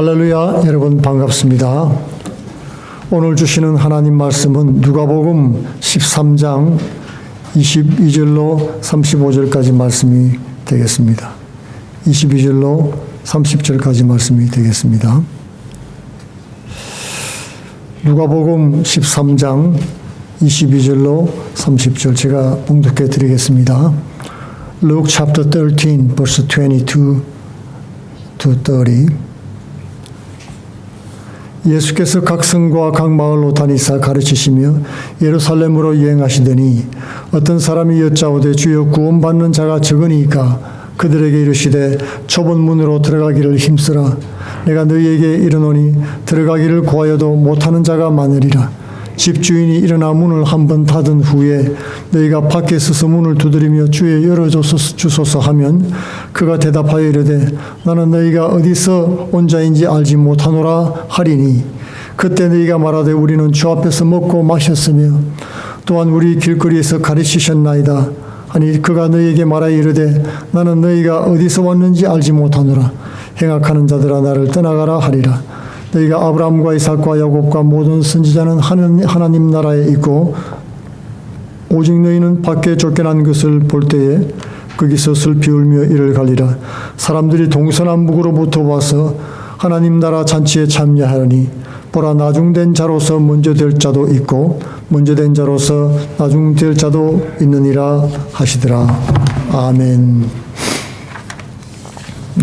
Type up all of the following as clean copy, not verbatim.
할렐루야, 여러분 반갑습니다. 오늘 주시는 하나님 말씀은 누가복음 13장 22절로 35절까지 말씀이 되겠습니다. 22절로 30절까지 말씀이 되겠습니다. 누가복음 13장 22절로 30절 제가 봉독해 드리겠습니다. Luke chapter 13 verse 22 to 30. 예수께서 각 성과 각 마을로 다니사 가르치시며 예루살렘으로 여행하시더니 어떤 사람이 여짜오되 주여 구원받는 자가 적으니까 그들에게 이르시되 좁은 문으로 들어가기를 힘쓰라. 내가 너희에게 이르노니 들어가기를 구하여도 못하는 자가 많으리라. 집주인이 일어나 문을 한번 닫은 후에 너희가 밖에 서서 문을 두드리며 주여 열어주소서 하면 그가 대답하여 이르되 나는 너희가 어디서 온 자인지 알지 못하노라 하리니 그때 너희가 말하되 우리는 주 앞에서 먹고 마셨으며 또한 우리 길거리에서 가르치셨나이다 하니 그가 너희에게 말하여 이르되 나는 너희가 어디서 왔는지 알지 못하노라. 행악하는 자들아 나를 떠나가라 하리라. 너희가 아브라함과 이삭과 야곱과 모든 선지자는 하나님 나라에 있고 오직 너희는 밖에 쫓겨난 것을 볼 때에 거기서 슬피 울며 이를 갈리라. 사람들이 동서남북으로부터 와서 하나님 나라 잔치에 참여하니 보라 나중된 자로서 먼저 될 자도 있고 먼저 된 자로서 나중될 자도 있느니라 하시더라. 아멘.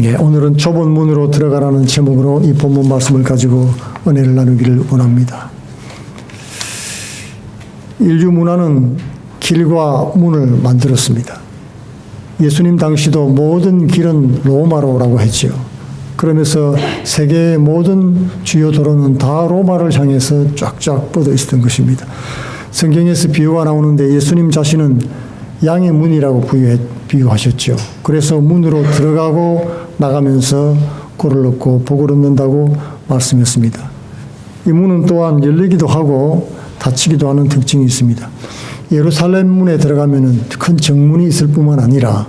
예, 오늘은 좁은 문으로 들어가라는 제목으로 이 본문 말씀을 가지고 은혜를 나누기를 원합니다. 인류 문화는 길과 문을 만들었습니다. 예수님 당시도 모든 길은 로마로라고 했지요. 그러면서 세계의 모든 주요 도로는 다 로마를 향해서 쫙쫙 뻗어 있었던 것입니다. 성경에서 비유가 나오는데 예수님 자신은 양의 문이라고 비유하셨죠. 그래서 문으로 들어가고 나가면서 꼴을 얻고 복을 얻는다고 말씀했습니다. 이 문은 또한 열리기도 하고 닫히기도 하는 특징이 있습니다. 예루살렘 문에 들어가면 큰 정문이 있을 뿐만 아니라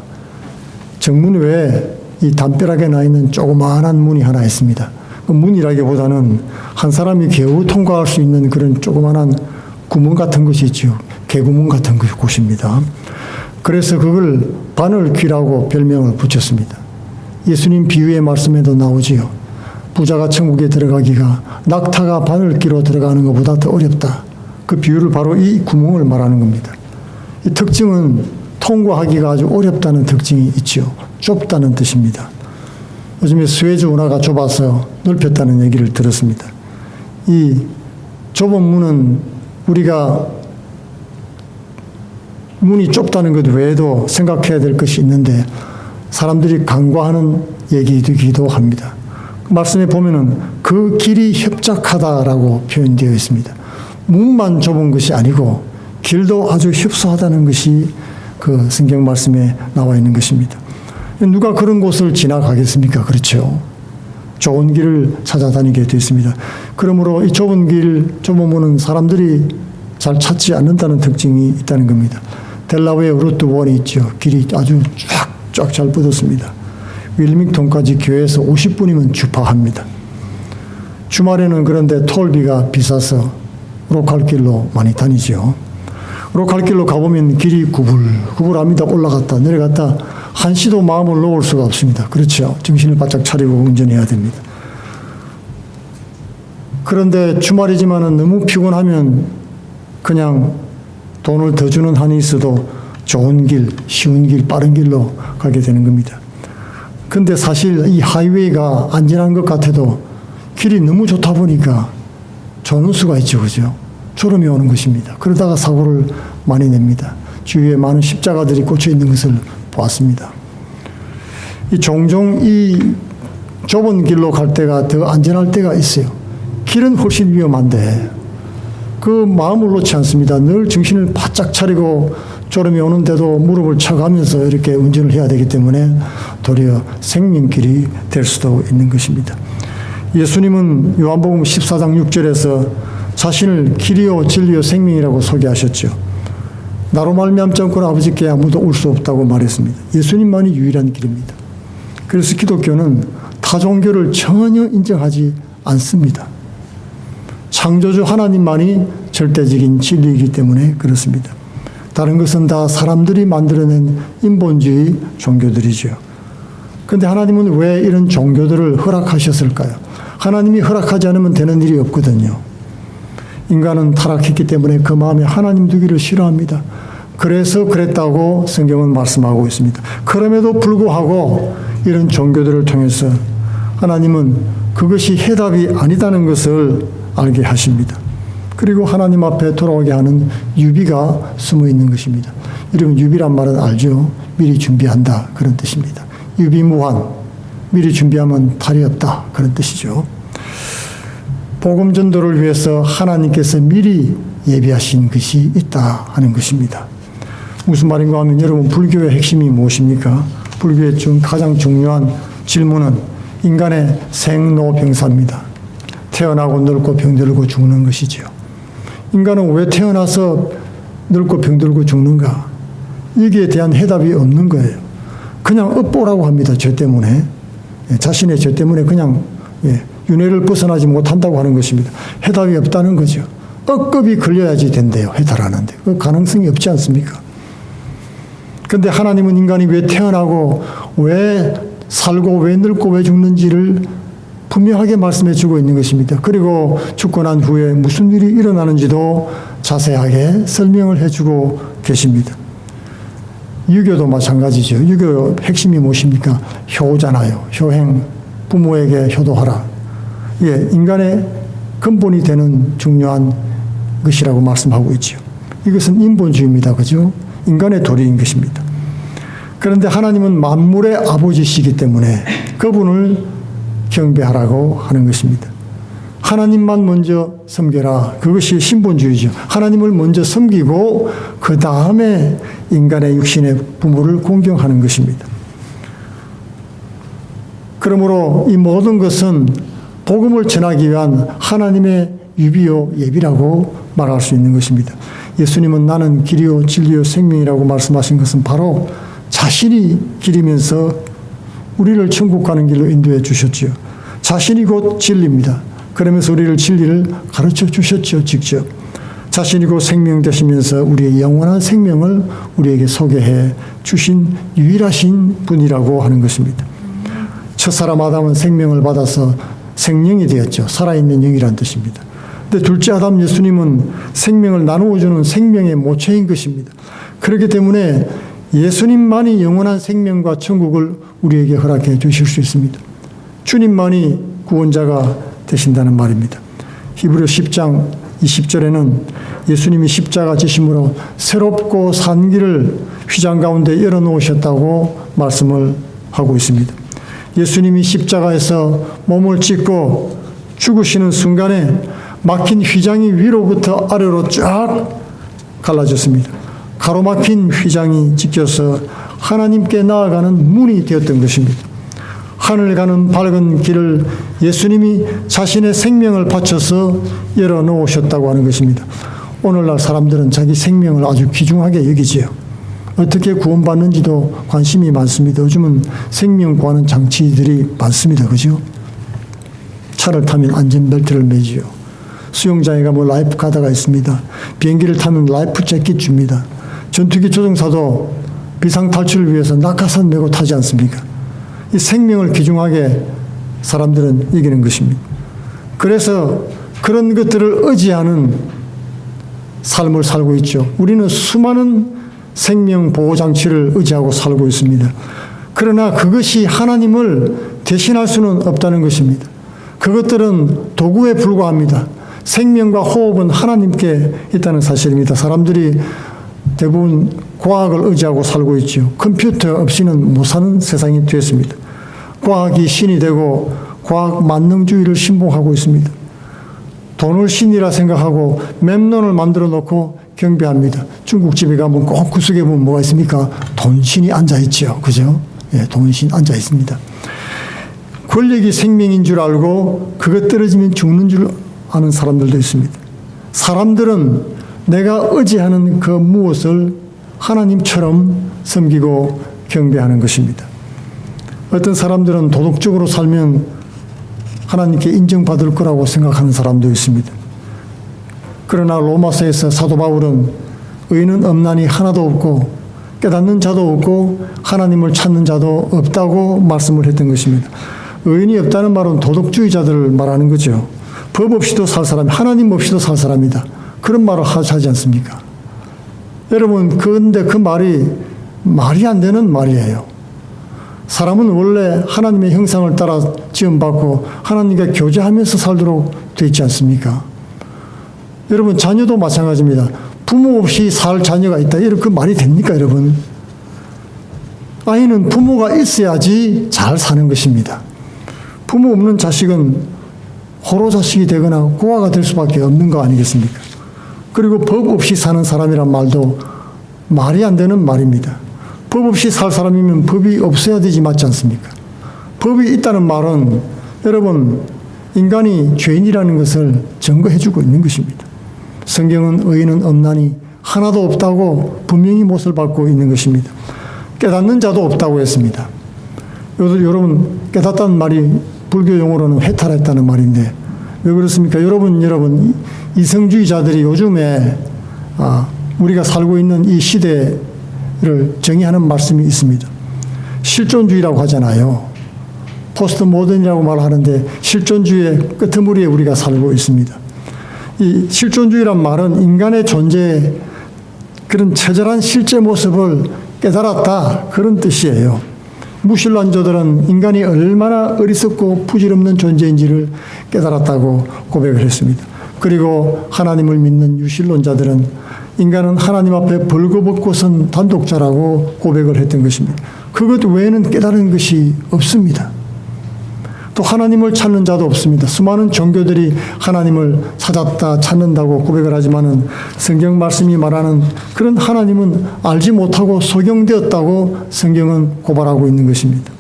정문 외에 이 담벼락에 나 있는 조그마한 문이 하나 있습니다. 그 문이라기보다는 한 사람이 겨우 통과할 수 있는 그런 조그마한 구멍 같은 것이 있죠. 개구멍 같은 곳입니다. 그래서 그걸 바늘귀라고 별명을 붙였습니다. 예수님 비유의 말씀에도 나오지요. 부자가 천국에 들어가기가 낙타가 바늘귀로 들어가는 것보다 더 어렵다. 그 비유를 바로 이 구멍을 말하는 겁니다. 이 특징은 통과하기가 아주 어렵다는 특징이 있죠. 좁다는 뜻입니다. 요즘에 스웨즈 운하가 좁아서 넓혔다는 얘기를 들었습니다. 이 좁은 문은 우리가 문이 좁다는 것 외에도 생각해야 될 것이 있는데 사람들이 간과하는 얘기이기도 합니다. 말씀에 보면은 그 길이 협착하다라고 표현되어 있습니다. 문만 좁은 것이 아니고 길도 아주 협소하다는 것이 그 성경 말씀에 나와 있는 것입니다. 누가 그런 곳을 지나가겠습니까? 그렇죠. 좋은 길을 찾아다니게 되어 있습니다. 그러므로 이 좁은 길, 좁은 문은 사람들이 잘 찾지 않는다는 특징이 있다는 겁니다. 델라웨어 루트 1이 있죠. 길이 아주 쫙 잘 뻗었습니다. 윌밍턴까지 교회에서 50분이면 주파합니다. 주말에는 그런데 톨비가 비싸서 로컬 길로 많이 다니죠. 로컬 길로 가보면 길이 구불합니다. 올라갔다 내려갔다 한시도 마음을 놓을 수가 없습니다. 그렇죠. 정신을 바짝 차리고 운전해야 됩니다. 그런데 주말이지만은 너무 피곤하면 그냥 돈을 더 주는 한이 있어도 좋은 길, 쉬운 길, 빠른 길로 가게 되는 겁니다. 근데 사실 이 하이웨이가 안전한 것 같아도 길이 너무 좋다 보니까 조는 수가 있죠. 그죠? 졸음이 오는 것입니다. 그러다가 사고를 많이 냅니다. 주위에 많은 십자가들이 꽂혀 있는 것을 보았습니다. 종종 이 좁은 길로 갈 때가 더 안전할 때가 있어요. 길은 훨씬 위험한데 그 마음을 놓지 않습니다. 늘 정신을 바짝 차리고 졸음이 오는데도 무릎을 쳐가면서 이렇게 운전을 해야 되기 때문에 도리어 생명길이 될 수도 있는 것입니다. 예수님은 요한복음 14장 6절에서 자신을 길이요 진리요 생명이라고 소개하셨죠. 나로 말미암지 않고는 아버지께 아무도 올 수 없다고 말했습니다. 예수님만이 유일한 길입니다. 그래서 기독교는 타 종교를 전혀 인정하지 않습니다. 창조주 하나님만이 절대적인 진리이기 때문에 그렇습니다. 다른 것은 다 사람들이 만들어낸 인본주의 종교들이죠. 그런데 하나님은 왜 이런 종교들을 허락하셨을까요? 하나님이 허락하지 않으면 되는 일이 없거든요. 인간은 타락했기 때문에 그 마음에 하나님 두기를 싫어합니다. 그래서 그랬다고 성경은 말씀하고 있습니다. 그럼에도 불구하고 이런 종교들을 통해서 하나님은 그것이 해답이 아니다는 것을 알게 하십니다. 그리고 하나님 앞에 돌아오게 하는 유비가 숨어 있는 것입니다. 여러분, 유비란 말은 알죠? 미리 준비한다, 그런 뜻입니다. 유비무환, 미리 준비하면 탈이 없다, 그런 뜻이죠. 복음 전도를 위해서 하나님께서 미리 예비하신 것이 있다 하는 것입니다. 무슨 말인가 하면 여러분, 불교의 핵심이 무엇입니까? 불교의 가장 중요한 질문은 인간의 생로병사입니다. 태어나고 늙고 병들고 죽는 것이지요. 인간은 왜 태어나서 늙고 병들고 죽는가? 여기에 대한 해답이 없는 거예요. 그냥 업보라고 합니다. 죄 때문에. 자신의 죄 때문에 그냥 윤회를 벗어나지 못한다고 하는 것입니다. 해답이 없다는 거죠. 억겁이 걸려야지 된대요. 해탈하는데. 그 가능성이 없지 않습니까? 그런데 하나님은 인간이 왜 태어나고 왜 살고 왜 늙고 왜 죽는지를 분명하게 말씀해 주고 있는 것입니다. 그리고 죽고 난 후에 무슨 일이 일어나는지도 자세하게 설명을 해주고 계십니다. 유교도 마찬가지죠. 유교 핵심이 무엇입니까? 효잖아요. 효행, 부모에게 효도하라. 이게 인간의 근본이 되는 중요한 것이라고 말씀하고 있죠. 이것은 인본주의입니다. 그죠? 인간의 도리인 것입니다. 그런데 하나님은 만물의 아버지시기 때문에 그분을 경배하라고 하는 것입니다. 하나님만 먼저 섬겨라. 그것이 신본주의죠. 하나님을 먼저 섬기고 그 다음에 인간의 육신의 부모를 공경하는 것입니다. 그러므로 이 모든 것은 복음을 전하기 위한 하나님의 유비요 예비라고 말할 수 있는 것입니다. 예수님은 나는 길이요 진리요 생명이라고 말씀하신 것은 바로 자신이 길이면서 우리를 천국 가는 길로 인도해 주셨지요. 자신이 곧 진리입니다. 그러면서 우리를 진리를 가르쳐 주셨죠. 직접. 자신이 곧 생명 되시면서 우리의 영원한 생명을 우리에게 소개해 주신 유일하신 분이라고 하는 것입니다. 첫사람 아담은 생명을 받아서 생명이 되었죠. 살아있는 영이라는 뜻입니다. 근데 둘째 아담 예수님은 생명을 나누어주는 생명의 모체인 것입니다. 그렇기 때문에 예수님만이 영원한 생명과 천국을 우리에게 허락해 주실 수 있습니다. 주님만이 구원자가 되신다는 말입니다. 히브리 10장 20절에는 예수님이 십자가 지심으로 새롭고 산 길을 휘장 가운데 열어놓으셨다고 말씀을 하고 있습니다. 예수님이 십자가에서 몸을 찢고 죽으시는 순간에 막힌 휘장이 위로부터 아래로 쫙 갈라졌습니다. 가로막힌 휘장이 찢겨서 하나님께 나아가는 문이 되었던 것입니다. 하늘 가는 밝은 길을 예수님이 자신의 생명을 바쳐서 열어놓으셨다고 하는 것입니다. 오늘날 사람들은 자기 생명을 아주 귀중하게 여기지요. 어떻게 구원받는지도 관심이 많습니다. 요즘은 생명 구하는 장치들이 많습니다. 그죠? 차를 타면 안전벨트를 매지요. 수영장에 가면 라이프 가드가 있습니다. 비행기를 타면 라이프 재킷 줍니다. 전투기 조종사도 비상탈출을 위해서 낙하산 메고 타지 않습니까? 이 생명을 귀중하게 사람들은 여기는 것입니다. 그래서 그런 것들을 의지하는 삶을 살고 있죠. 우리는 수많은 생명 보호장치를 의지하고 살고 있습니다. 그러나 그것이 하나님을 대신할 수는 없다는 것입니다. 그것들은 도구에 불과합니다. 생명과 호흡은 하나님께 있다는 사실입니다. 사람들이 대부분 과학을 의지하고 살고 있죠. 컴퓨터 없이는 못 사는 세상이 되었습니다. 과학이 신이 되고 과학 만능주의를 신봉하고 있습니다. 돈을 신이라 생각하고 mem논을 만들어 놓고 경배합니다. 중국집에 가면 꼭 구석에 보면 뭐가 있습니까? 돈신이 앉아있죠. 그죠? 예, 돈신 앉아있습니다. 권력이 생명인 줄 알고 그것 떨어지면 죽는 줄 아는 사람들도 있습니다. 사람들은 내가 의지하는 그 무엇을 하나님처럼 섬기고 경배하는 것입니다. 어떤 사람들은 도덕적으로 살면 하나님께 인정받을 거라고 생각하는 사람도 있습니다. 그러나 로마서에서 사도 바울은 의인은 없나니 하나도 없고 깨닫는 자도 없고 하나님을 찾는 자도 없다고 말씀을 했던 것입니다. 의인이 없다는 말은 도덕주의자들을 말하는 거죠. 법 없이도 살 사람, 하나님 없이도 살 사람이다. 그런 말을 하지 않습니까? 여러분, 그런데 그 말이 안 되는 말이에요. 사람은 원래 하나님의 형상을 따라 지음받고 하나님과 교제하면서 살도록 되어 있지 않습니까? 여러분, 자녀도 마찬가지입니다. 부모 없이 살 자녀가 있다. 이런 그 말이 됩니까, 여러분? 아이는 부모가 있어야지 잘 사는 것입니다. 부모 없는 자식은 호로 자식이 되거나 고아가 될 수밖에 없는 거 아니겠습니까? 그리고 법 없이 사는 사람이란 말도 말이 안 되는 말입니다. 법 없이 살 사람이면 법이 없어야 되지 맞지 않습니까? 법이 있다는 말은 여러분, 인간이 죄인이라는 것을 증거해주고 있는 것입니다. 성경은 의인은 없나니 하나도 없다고 분명히 못을 받고 있는 것입니다. 깨닫는 자도 없다고 했습니다. 여러분, 깨닫다는 말이 불교 용어로는 해탈했다는 말인데 왜 그렇습니까? 여러분, 이성주의자들이 요즘에 우리가 살고 있는 이 시대를 정의하는 말씀이 있습니다. 실존주의라고 하잖아요. 포스트 모던이라고 말하는데 실존주의의 끄트머리에 우리가 살고 있습니다. 이 실존주의란 말은 인간의 존재의 그런 처절한 실제 모습을 깨달았다, 그런 뜻이에요. 무신론자들은 인간이 얼마나 어리석고 부질없는 존재인지를 깨달았다고 고백을 했습니다. 그리고 하나님을 믿는 유신론자들은 인간은 하나님 앞에 벌거벗고선 단독자라고 고백을 했던 것입니다. 그것 외에는 깨달은 것이 없습니다. 또 하나님을 찾는 자도 없습니다. 수많은 종교들이 하나님을 찾았다, 찾는다고 고백을 하지만은 성경 말씀이 말하는 그런 하나님은 알지 못하고 소경되었다고 성경은 고발하고 있는 것입니다.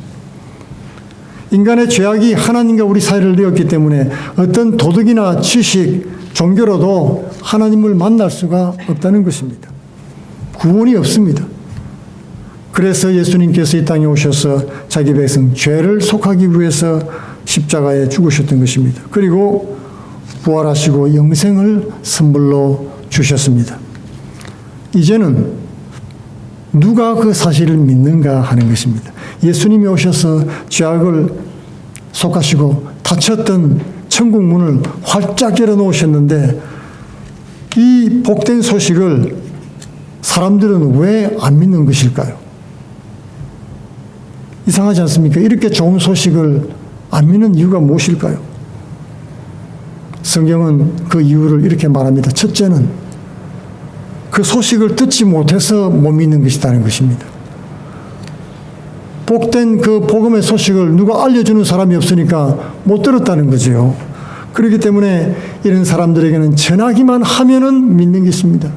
인간의 죄악이 하나님과 우리 사이를 내었기 때문에 어떤 도덕이나 지식, 종교로도 하나님을 만날 수가 없다는 것입니다. 구원이 없습니다. 그래서 예수님께서 이 땅에 오셔서 자기 백성 죄를 속하기 위해서 십자가에 죽으셨던 것입니다. 그리고 부활하시고 영생을 선물로 주셨습니다. 이제는 누가 그 사실을 믿는가 하는 것입니다. 예수님이 오셔서 죄악을 속하시고 닫혔던 천국 문을 활짝 열어놓으셨는데 이 복된 소식을 사람들은 왜 안 믿는 것일까요? 이상하지 않습니까? 이렇게 좋은 소식을 안 믿는 이유가 무엇일까요? 성경은 그 이유를 이렇게 말합니다. 첫째는 그 소식을 듣지 못해서 못 믿는 것이라는 것입니다. 복된 그 복음의 소식을 누가 알려주는 사람이 없으니까 못 들었다는 거죠. 그렇기 때문에 이런 사람들에게는 전하기만 하면은 믿는 것입니다.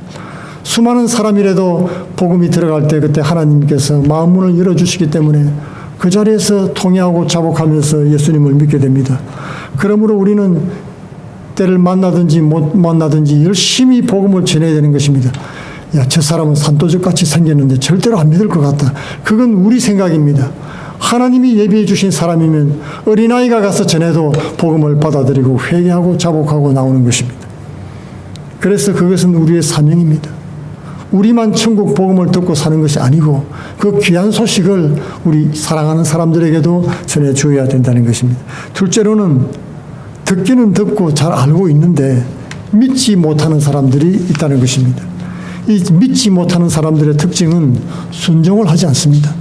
수많은 사람이라도 복음이 들어갈 때 그때 하나님께서 마음문을 열어주시기 때문에 그 자리에서 통회하고 자복하면서 예수님을 믿게 됩니다. 그러므로 우리는 때를 만나든지 못 만나든지 열심히 복음을 전해야 되는 것입니다. 야, 저 사람은 산도적같이 생겼는데 절대로 안 믿을 것 같다. 그건 우리 생각입니다. 하나님이 예비해 주신 사람이면 어린아이가 가서 전해도 복음을 받아들이고 회개하고 자복하고 나오는 것입니다. 그래서 그것은 우리의 사명입니다. 우리만 천국 복음을 듣고 사는 것이 아니고 그 귀한 소식을 우리 사랑하는 사람들에게도 전해주어야 된다는 것입니다. 둘째로는 듣기는 듣고 잘 알고 있는데 믿지 못하는 사람들이 있다는 것입니다. 이 믿지 못하는 사람들의 특징은 순종을 하지 않습니다.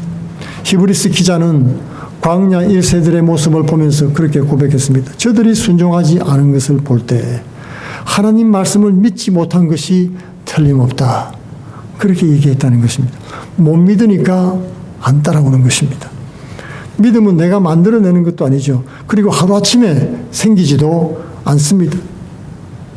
히브리스 기자는 광야 1세들의 모습을 보면서 그렇게 고백했습니다. 저들이 순종하지 않은 것을 볼 때 하나님 말씀을 믿지 못한 것이 틀림없다. 그렇게 얘기했다는 것입니다. 못 믿으니까 안 따라오는 것입니다. 믿음은 내가 만들어내는 것도 아니죠. 그리고 하루아침에 생기지도 않습니다.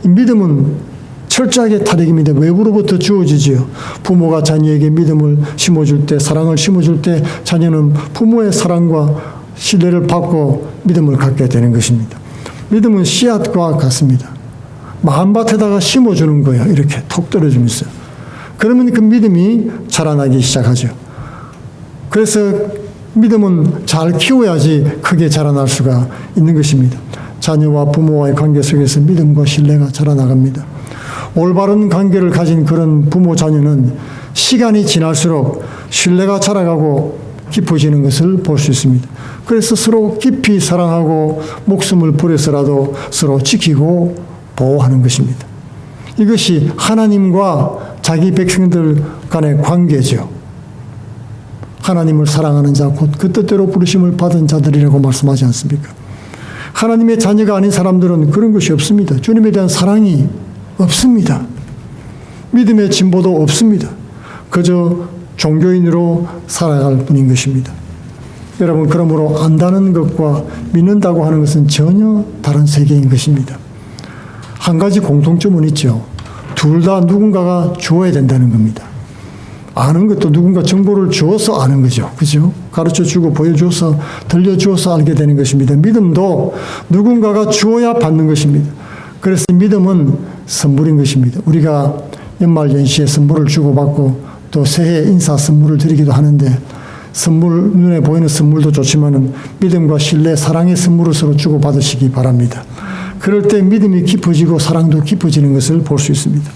믿음은 철저하게 타락입니다. 외부로부터 주어지지요. 부모가 자녀에게 믿음을 심어줄 때, 사랑을 심어줄 때 자녀는 부모의 사랑과 신뢰를 받고 믿음을 갖게 되는 것입니다. 믿음은 씨앗과 같습니다. 마음밭에다가 심어주는 거예요. 이렇게 톡 떨어지면서. 그러면 그 믿음이 자라나기 시작하죠. 그래서 믿음은 잘 키워야지 크게 자라날 수가 있는 것입니다. 자녀와 부모와의 관계 속에서 믿음과 신뢰가 자라나갑니다. 올바른 관계를 가진 그런 부모 자녀는 시간이 지날수록 신뢰가 자라가고 깊어지는 것을 볼 수 있습니다. 그래서 서로 깊이 사랑하고 목숨을 버려서라도 서로 지키고 보호하는 것입니다. 이것이 하나님과 자기 백성들 간의 관계죠. 하나님을 사랑하는 자, 곧 그 뜻대로 부르심을 받은 자들이라고 말씀하지 않습니까? 하나님의 자녀가 아닌 사람들은 그런 것이 없습니다. 주님에 대한 사랑이 없습니다. 믿음의 진보도 없습니다. 그저 종교인으로 살아갈 뿐인 것입니다. 여러분, 그러므로 안다는 것과 믿는다고 하는 것은 전혀 다른 세계인 것입니다. 한 가지 공통점은 있죠. 둘 다 누군가가 주어야 된다는 겁니다. 아는 것도 누군가 정보를 주어서 아는 거죠. 그죠? 가르쳐 주고 보여주어서 들려주어서 알게 되는 것입니다. 믿음도 누군가가 주어야 받는 것입니다. 그래서 믿음은 선물인 것입니다. 우리가 연말 연시에 선물을 주고받고 또 새해 인사 선물을 드리기도 하는데 선물, 눈에 보이는 선물도 좋지만은 믿음과 신뢰, 사랑의 선물을 서로 주고받으시기 바랍니다. 그럴 때 믿음이 깊어지고 사랑도 깊어지는 것을 볼 수 있습니다.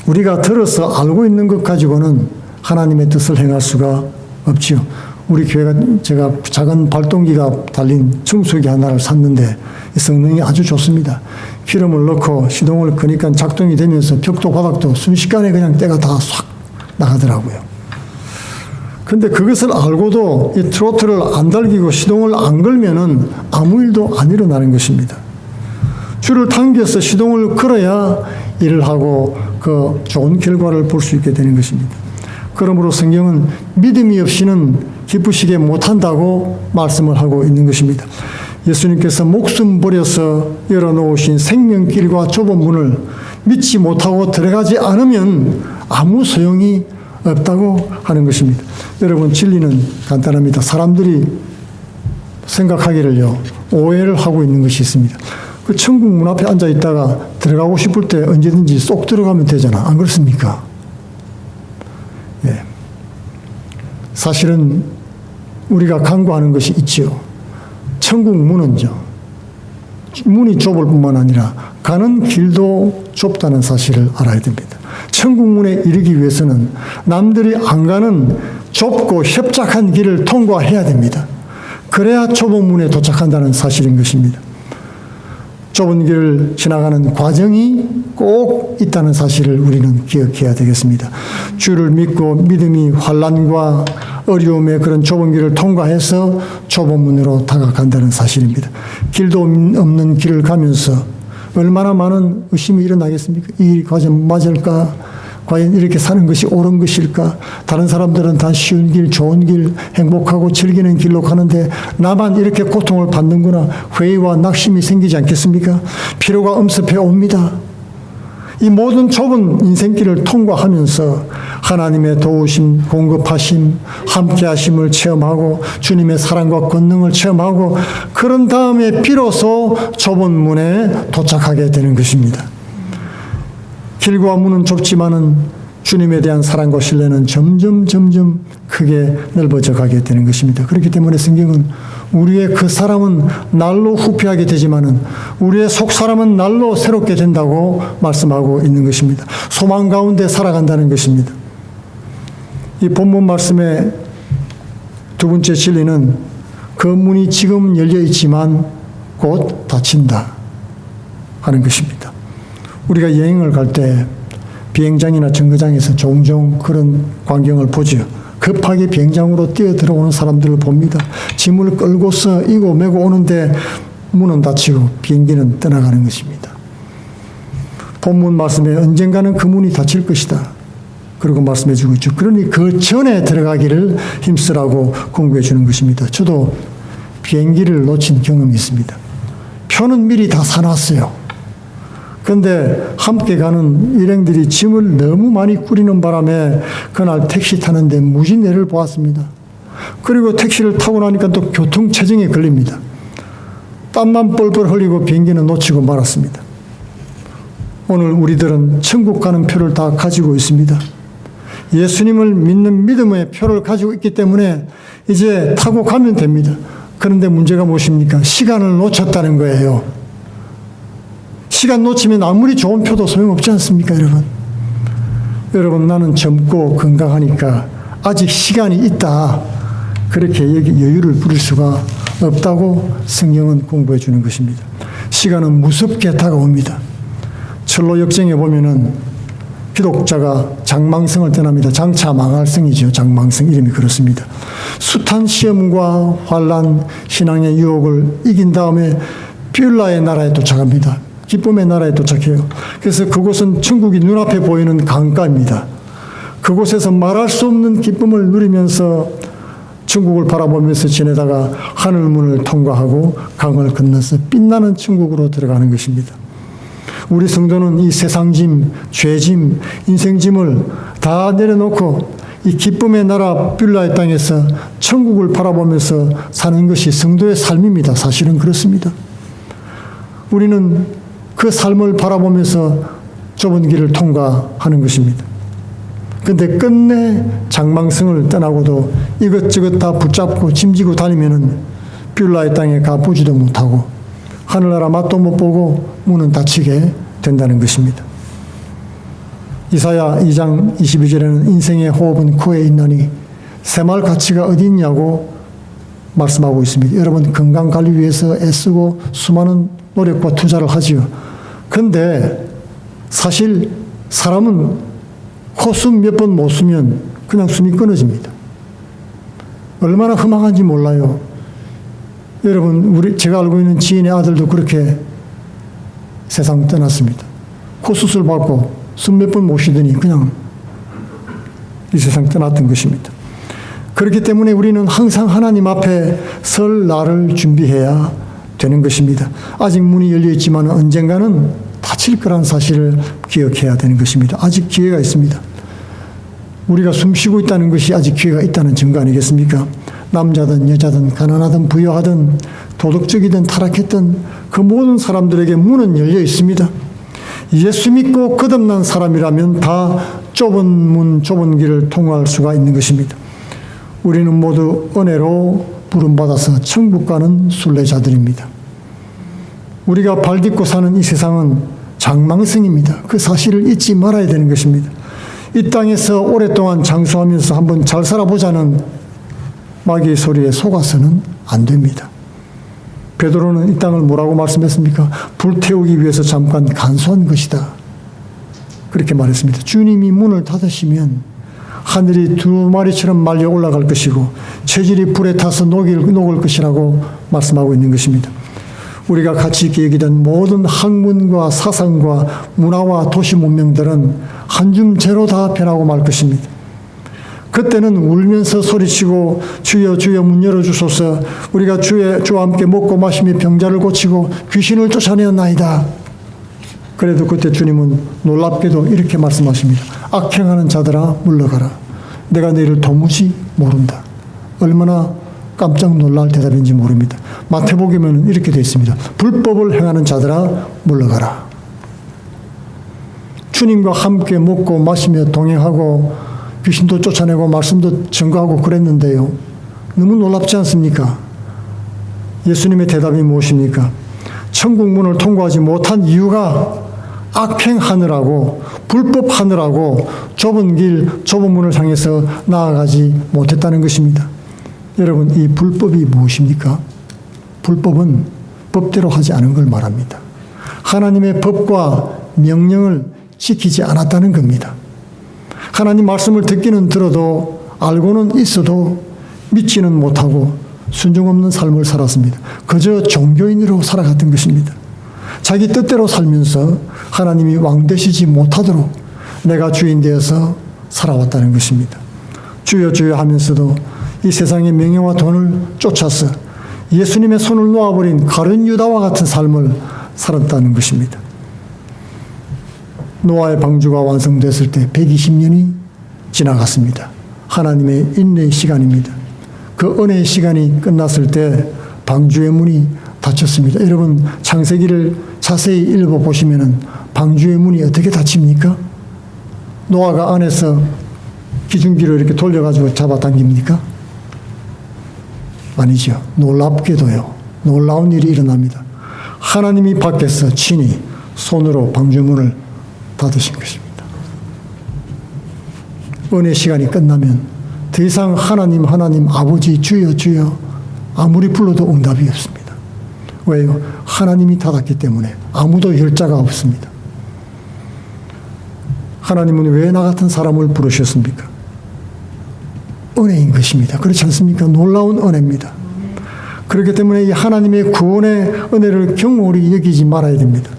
우리가 들어서 알고 있는 것 가지고는 하나님의 뜻을 행할 수가 없지요. 우리 교회가 제가 작은 발동기가 달린 청소기 하나를 샀는데 이 성능이 아주 좋습니다. 기름을 넣고 시동을 끄니까 작동이 되면서 벽도 바닥도 순식간에 그냥 때가 다 싹 나가더라고요. 근데 그것을 알고도 이 트로트를 안 달기고 시동을 안 걸면은 아무 일도 안 일어나는 것입니다. 줄을 당겨서 시동을 걸어야 일을 하고 그 좋은 결과를 볼 수 있게 되는 것입니다. 그러므로 성경은 믿음이 없이는 기쁘시게 못한다고 말씀을 하고 있는 것입니다. 예수님께서 목숨 버려서 열어놓으신 생명길과 좁은 문을 믿지 못하고 들어가지 않으면 아무 소용이 없다고 하는 것입니다. 여러분, 진리는 간단합니다. 사람들이 생각하기를요, 오해를 하고 있는 것이 있습니다. 그 천국 문 앞에 앉아 있다가 들어가고 싶을 때 언제든지 쏙 들어가면 되잖아. 안 그렇습니까? 예. 사실은 우리가 간구하는 것이 있지요. 천국 문은요, 문이 좁을 뿐만 아니라 가는 길도 좁다는 사실을 알아야 됩니다. 천국 문에 이르기 위해서는 남들이 안 가는 좁고 협착한 길을 통과해야 됩니다. 그래야 좁은 문에 도착한다는 사실인 것입니다. 좁은 길을 지나가는 과정이 꼭 있다는 사실을 우리는 기억해야 되겠습니다. 주를 믿고 믿음이 환난과 어려움의 그런 좁은 길을 통과해서 좁은 문으로 다가간다는 사실입니다. 길도 없는 길을 가면서 얼마나 많은 의심이 일어나겠습니까? 이 과정 맞을까? 과연 이렇게 사는 것이 옳은 것일까? 다른 사람들은 다 쉬운 길, 좋은 길, 행복하고 즐기는 길로 가는데 나만 이렇게 고통을 받는구나. 회의와 낙심이 생기지 않겠습니까? 피로가 엄습해 옵니다. 이 모든 좁은 인생길을 통과하면서 하나님의 도우심, 공급하심, 함께하심을 체험하고 주님의 사랑과 권능을 체험하고 그런 다음에 비로소 좁은 문에 도착하게 되는 것입니다. 길과 문은 좁지만은 주님에 대한 사랑과 신뢰는 점점 크게 넓어져 가게 되는 것입니다. 그렇기 때문에 성경은 우리의 그 사람은 날로 후피하게 되지만은 우리의 속 사람은 날로 새롭게 된다고 말씀하고 있는 것입니다. 소망 가운데 살아간다는 것입니다. 이 본문 말씀의 두 번째 진리는 그 문이 지금 열려 있지만 곧 닫힌다 하는 것입니다. 우리가 여행을 갈 때 비행장이나 정거장에서 종종 그런 광경을 보죠. 급하게 비행장으로 뛰어 들어오는 사람들을 봅니다. 짐을 끌고서 이고 메고 오는데 문은 닫히고 비행기는 떠나가는 것입니다. 본문 말씀에 언젠가는 그 문이 닫힐 것이다. 그리고 말씀해 주고 있죠. 그러니 그 전에 들어가기를 힘쓰라고 공부해 주는 것입니다. 저도 비행기를 놓친 경험이 있습니다. 표는 미리 다 사놨어요. 그런데 함께 가는 일행들이 짐을 너무 많이 꾸리는 바람에 그날 택시 타는데 무진내를 보았습니다. 그리고 택시를 타고 나니까 또 교통체증에 걸립니다. 땀만 뻘뻘 흘리고 비행기는 놓치고 말았습니다. 오늘 우리들은 천국 가는 표를 다 가지고 있습니다. 예수님을 믿는 믿음의 표를 가지고 있기 때문에 이제 타고 가면 됩니다. 그런데 문제가 무엇입니까? 시간을 놓쳤다는 거예요. 시간 놓치면 아무리 좋은 표도 소용없지 않습니까, 여러분? 여러분, 나는 젊고 건강하니까 아직 시간이 있다. 그렇게 여유를 부릴 수가 없다고 성경은 공부해 주는 것입니다. 시간은 무섭게 다가옵니다. 철로 역정에 보면은 기독자가 장망성을 떠납니다. 장차 망할 성이죠. 장망성 이름이 그렇습니다. 숱한 시험과 환난, 신앙의 유혹을 이긴 다음에 뷸라의 나라에 도착합니다. 기쁨의 나라에 도착해요. 그래서 그곳은 천국이 눈앞에 보이는 강가입니다. 그곳에서 말할 수 없는 기쁨을 누리면서 천국을 바라보면서 지내다가 하늘문을 통과하고 강을 건너서 빛나는 천국으로 들어가는 것입니다. 우리 성도는 이 세상짐, 죄짐, 인생짐을 다 내려놓고 이 기쁨의 나라 뷸라의 땅에서 천국을 바라보면서 사는 것이 성도의 삶입니다. 사실은 그렇습니다. 우리는 그 삶을 바라보면서 좁은 길을 통과하는 것입니다. 그런데 끝내 장망성을 떠나고도 이것저것 다 붙잡고 짐지고 다니면은 뷸라의 땅에 가보지도 못하고 하늘나라 맛도 못 보고 문은 닫히게 된다는 것입니다. 이사야 2장 22절에는 인생의 호흡은 코에 있나니 새말 가치가 어디 있냐고 말씀하고 있습니다. 여러분, 건강관리 위해서 애쓰고 수많은 노력과 투자를 하지요. 그런데 사실 사람은 코숨 몇 번 못 쓰면 그냥 숨이 끊어집니다. 얼마나 허망한지 몰라요. 여러분, 제가 알고 있는 지인의 아들도 그렇게 세상 떠났습니다. 코 수술 받고 숨 몇 번 못 쉬더니 그냥 이 세상 떠났던 것입니다. 그렇기 때문에 우리는 항상 하나님 앞에 설 날을 준비해야 되는 것입니다. 아직 문이 열려 있지만 언젠가는 닫힐 거란 사실을 기억해야 되는 것입니다. 아직 기회가 있습니다. 우리가 숨 쉬고 있다는 것이 아직 기회가 있다는 증거 아니겠습니까? 남자든 여자든 가난하든 부유하든 도덕적이든 타락했든 그 모든 사람들에게 문은 열려 있습니다. 예수 믿고 거듭난 사람이라면 다 좁은 문, 좁은 길을 통과할 수가 있는 것입니다. 우리는 모두 은혜로 부름받아서 천국 가는 순례자들입니다. 우리가 발 딛고 사는 이 세상은 장망성입니다. 그 사실을 잊지 말아야 되는 것입니다. 이 땅에서 오랫동안 장수하면서 한번 잘 살아보자는 마귀의 소리에 속아서는 안 됩니다. 베드로는 이 땅을 뭐라고 말씀했습니까? 불태우기 위해서 잠깐 간소한 것이다. 그렇게 말했습니다. 주님이 문을 닫으시면 하늘이 두 마리처럼 말려 올라갈 것이고 체질이 불에 타서 녹을 것이라고 말씀하고 있는 것입니다. 우리가 가치 있게 여기던 모든 학문과 사상과 문화와 도시 문명들은 한줌재로 다 변하고 말 것입니다. 그때는 울면서 소리치고 주여 주여 문 열어주소서, 우리가 주와 함께 먹고 마시며 병자를 고치고 귀신을 쫓아내었나이다. 그래도 그때 주님은 놀랍게도 이렇게 말씀하십니다. 악행하는 자들아 물러가라. 내가 너희를 도무지 모른다. 얼마나 깜짝 놀랄 대답인지 모릅니다. 마태복음에는 이렇게 되어 있습니다. 불법을 행하는 자들아 물러가라. 주님과 함께 먹고 마시며 동행하고 귀신도 쫓아내고 말씀도 증거하고 그랬는데요. 너무 놀랍지 않습니까? 예수님의 대답이 무엇입니까? 천국 문을 통과하지 못한 이유가 악행하느라고 불법하느라고 좁은 길, 좁은 문을 향해서 나아가지 못했다는 것입니다. 여러분, 이 불법이 무엇입니까? 불법은 법대로 하지 않은 걸 말합니다. 하나님의 법과 명령을 지키지 않았다는 겁니다. 하나님 말씀을 듣기는 들어도 알고는 있어도 믿지는 못하고 순종 없는 삶을 살았습니다. 그저 종교인으로 살아갔던 것입니다. 자기 뜻대로 살면서 하나님이 왕 되시지 못하도록 내가 주인 되어서 살아왔다는 것입니다. 주여 주여 하면서도 이 세상의 명예와 돈을 쫓아서 예수님의 손을 놓아버린 가룟 유다와 같은 삶을 살았다는 것입니다. 노아의 방주가 완성됐을 때 120년이 지나갔습니다. 하나님의 인내의 시간입니다. 그 은혜의 시간이 끝났을 때 방주의 문이 닫혔습니다. 여러분, 창세기를 자세히 읽어보시면 방주의 문이 어떻게 닫힙니까? 노아가 안에서 기중기를 이렇게 돌려가지고 잡아당깁니까? 아니죠. 놀랍게도요. 놀라운 일이 일어납니다. 하나님이 밖에서 친히 손으로 방주문을 닫으신 것입니다. 은혜 시간이 끝나면 더 이상 하나님 아버지 주여 주여 아무리 불러도 응답이 없습니다. 왜요? 하나님이 닫았기 때문에 아무도 열자가 없습니다. 하나님은 왜 나 같은 사람을 부르셨습니까? 은혜인 것입니다. 그렇지 않습니까? 놀라운 은혜입니다. 그렇기 때문에 이 하나님의 구원의 은혜를 경홀히 여기지 말아야 됩니다.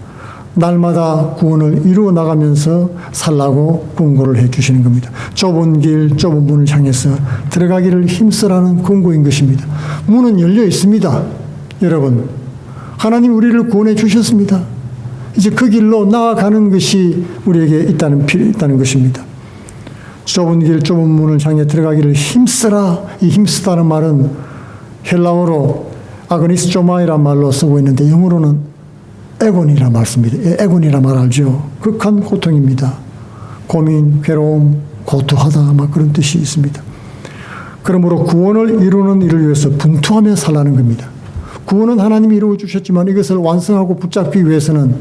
날마다 구원을 이루어 나가면서 살라고 권고를 해 주시는 겁니다. 좁은 길, 좁은 문을 향해서 들어가기를 힘쓰라는 권고인 것입니다. 문은 열려 있습니다. 여러분, 하나님 우리를 구원해 주셨습니다. 이제 그 길로 나아가는 것이 우리에게 있다는 것입니다. 좁은 길, 좁은 문을 향해 들어가기를 힘쓰라. 이 힘쓰다는 말은 헬라어로 아그니스조마이란 말로 쓰고 있는데 영어로는 애곤이라 말씀입니다. 애곤이라 말 알죠? 극한 고통입니다. 고민, 괴로움, 고통하다 막 그런 뜻이 있습니다. 그러므로 구원을 이루는 일을 위해서 분투하며 살라는 겁니다. 구원은 하나님이 이루어 주셨지만 이것을 완성하고 붙잡기 위해서는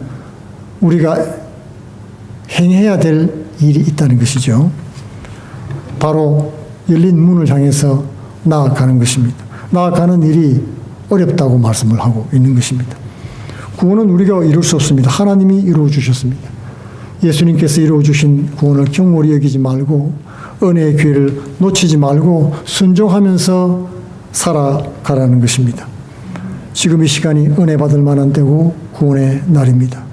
우리가 행해야 될 일이 있다는 것이죠. 바로 열린 문을 향해서 나아가는 것입니다. 나아가는 일이 어렵다고 말씀을 하고 있는 것입니다. 구원은 우리가 이룰 수 없습니다. 하나님이 이루어 주셨습니다. 예수님께서 이루어 주신 구원을 경홀히 여기지 말고 은혜의 기회를 놓치지 말고 순종하면서 살아가라는 것입니다. 지금 이 시간이 은혜 받을 만한 때고 구원의 날입니다.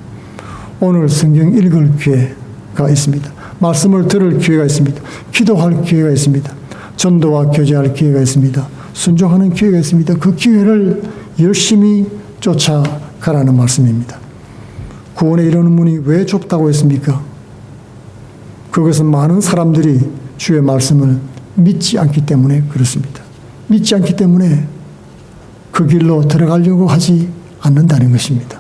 오늘 성경 읽을 기회가 있습니다. 말씀을 들을 기회가 있습니다. 기도할 기회가 있습니다. 전도와 교제할 기회가 있습니다. 순종하는 기회가 있습니다. 그 기회를 열심히 쫓아가라는 말씀입니다. 구원에 이르는 문이 왜 좁다고 했습니까? 그것은 많은 사람들이 주의 말씀을 믿지 않기 때문에 그렇습니다. 믿지 않기 때문에 그 길로 들어가려고 하지 않는다는 것입니다.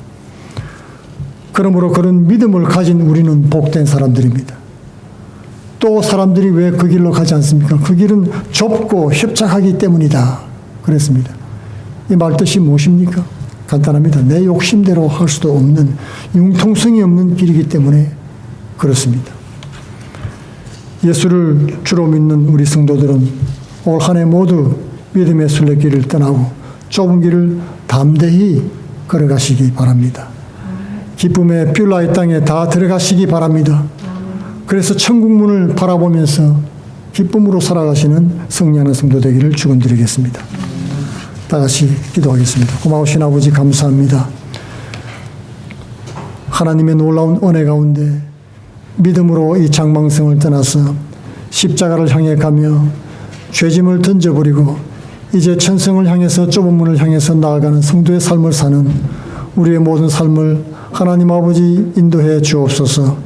그러므로 그런 믿음을 가진 우리는 복된 사람들입니다. 또 사람들이 왜 그 길로 가지 않습니까? 그 길은 좁고 협착하기 때문이다. 그랬습니다. 이 말뜻이 무엇입니까? 간단합니다. 내 욕심대로 할 수도 없는 융통성이 없는 길이기 때문에 그렇습니다. 예수를 주로 믿는 우리 성도들은 올 한 해 모두 믿음의 순례길을 떠나고 좁은 길을 담대히 걸어가시기 바랍니다. 기쁨의 뷸라의 땅에 다 들어가시기 바랍니다. 그래서 천국 문을 바라보면서 기쁨으로 살아가시는 승리하는 성도 되기를 축원드리겠습니다. 다 같이 기도하겠습니다. 고마우신 아버지 감사합니다. 하나님의 놀라운 은혜 가운데 믿음으로 이 장망성을 떠나서 십자가를 향해 가며 죄짐을 던져버리고 이제 천성을 향해서 좁은 문을 향해서 나아가는 성도의 삶을 사는 우리의 모든 삶을 하나님 아버지 인도해 주옵소서.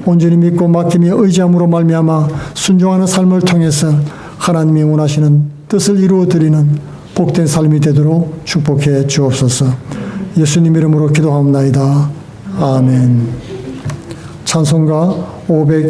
온전히 믿고 맡기며 의지함으로 말미암아 순종하는 삶을 통해서 하나님이 원하시는 뜻을 이루어드리는 복된 삶이 되도록 축복해 주옵소서. 예수님 이름으로 기도하옵나이다. 아멘. 찬송가 500